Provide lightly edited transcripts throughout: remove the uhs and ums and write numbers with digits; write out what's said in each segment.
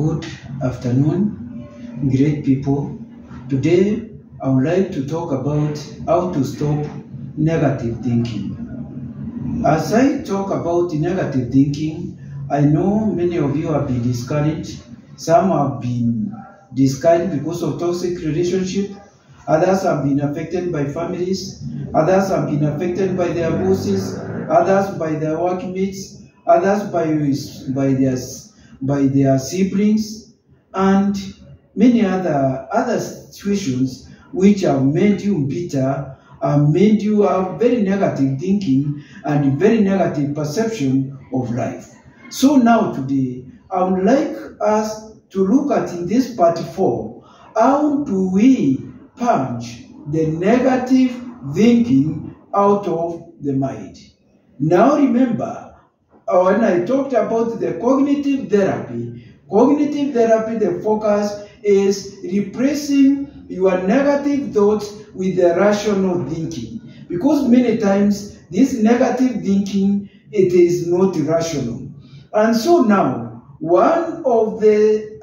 Good afternoon, great people. Today, I would like to talk about how to stop negative thinking. As I talk about negative thinking, I know many of you have been discouraged. Some have been discouraged because of toxic relationship. Others have been affected by families. Others have been affected by their bosses. Others by their workmates. Others by their siblings, and many other situations which have made you bitter, have made you have very negative thinking and very negative perception of life. So now today, I would like us to look at in this part 4, how do we purge the negative thinking out of the mind. Now remember, when I talked about the cognitive therapy, the focus is replacing your negative thoughts with the rational thinking. Because many times, this negative thinking, it is not rational. And so now, one of the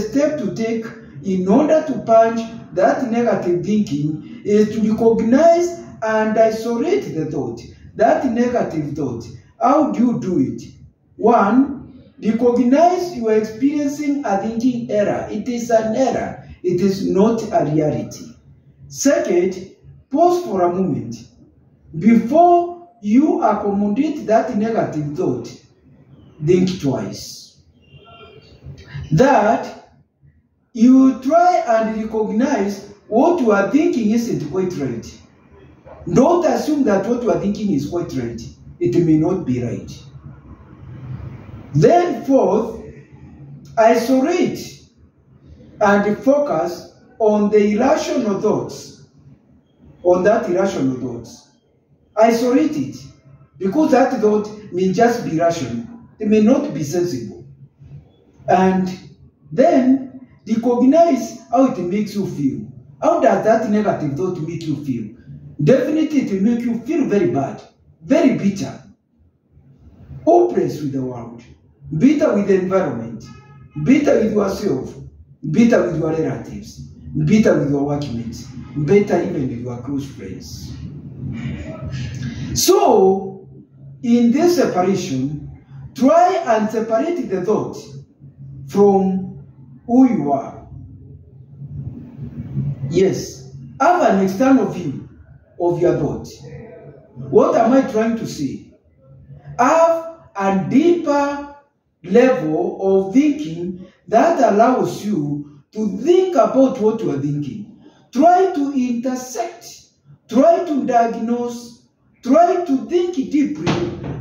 steps to take in order to purge that negative thinking is to recognize and isolate the thought. That negative thought, how do you do it? 1, recognize you are experiencing a thinking error. It is an error. It is not a reality. 2nd, pause for a moment. Before you accommodate that negative thought, think twice. That you try and recognize what you are thinking isn't quite right. Don't assume that what you are thinking is quite right. It may not be right. Then 4th, isolate and focus on the irrational thoughts. On that irrational thoughts. Isolate it. Because that thought may just be rational. It may not be sensible. And then recognize how it makes you feel. How does that negative thought make you feel? Definitely it will make you feel very bad, very bitter, hopeless with the world, bitter with the environment, bitter with yourself, bitter with your relatives, bitter with your workmates, bitter even with your close friends. So, in this separation, try and separate the thought from who you are. Yes, have an external view of your thought. What am I trying to say? Have a deeper level of thinking that allows you to think about what you are thinking. Try to intersect, try to diagnose, try to think deeply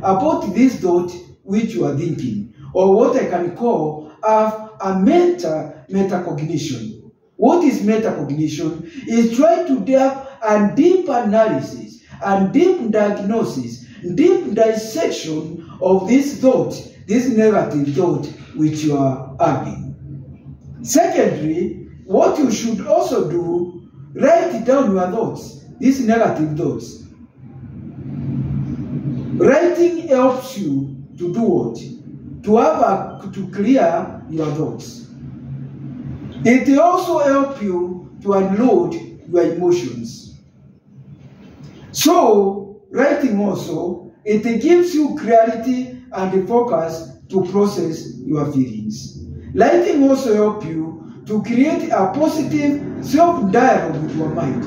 about this thought which you are thinking, or what I can call have a metacognition. What is metacognition? Is try to have a deep analysis and deep diagnosis, deep dissection of this thought, this negative thought which you are having. Secondly, what you should also do, write down your thoughts, these negative thoughts. Writing helps you to do what? To clear your thoughts. It will also help you to unload your emotions. So, writing also, it gives you clarity and focus to process your feelings. Writing also helps you to create a positive self-dialogue with your mind.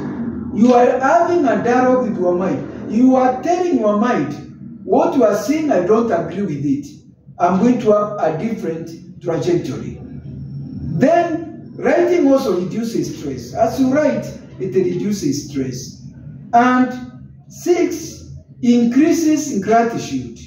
You are having a dialogue with your mind. You are telling your mind, what you are saying, I don't agree with it. I'm going to have a different trajectory. Then, writing also reduces stress. As you write, it reduces stress. And 6, increases gratitude.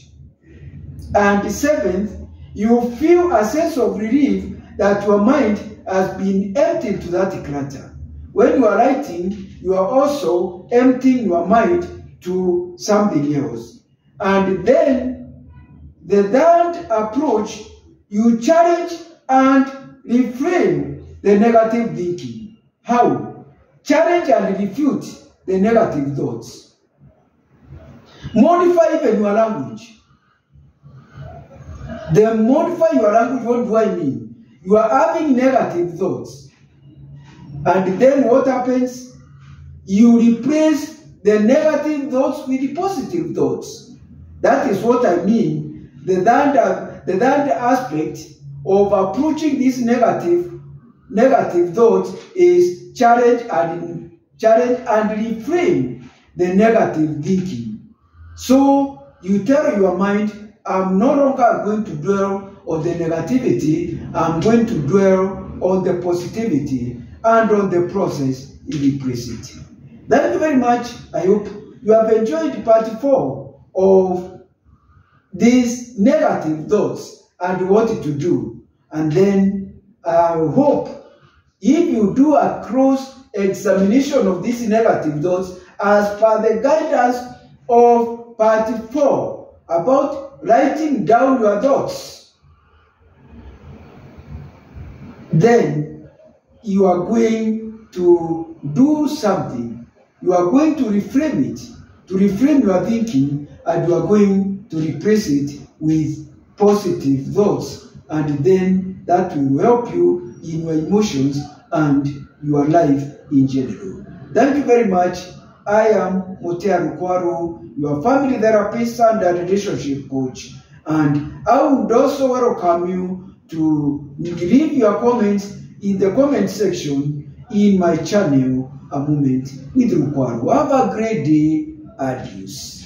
And 7th, you feel a sense of relief that your mind has been emptied to that clutter. When you are writing, you are also emptying your mind to something else. And then, the third approach, you challenge and reframe the negative thinking. How? Challenge and refute the negative thoughts. Modify even your language. Then modify your language. What do I mean? You are having negative thoughts. And then what happens? You replace the negative thoughts with the positive thoughts. That is what I mean. The third aspect of approaching this negative thoughts is challenge and reframe the negative thinking. So you tell your mind, I'm no longer going to dwell on the negativity, I'm going to dwell on the positivity and on the process in the present. Thank you very much. I hope you have enjoyed part 4 of these negative thoughts and what to do. And then I hope if you do a cross-examination of these negative thoughts as per the guidance of part 4 about writing down your thoughts, then you are going to do something. You are going to reframe it, to reframe your thinking, and you are going to replace it with positive thoughts. And then that will help you in your emotions and your life in general. Thank you very much. I am Mutea Rukwaru, your family therapist and a relationship coach. And I would also welcome you to leave your comments in the comment section in my channel, A Moment with Rukwaru. Have a great day. Adios.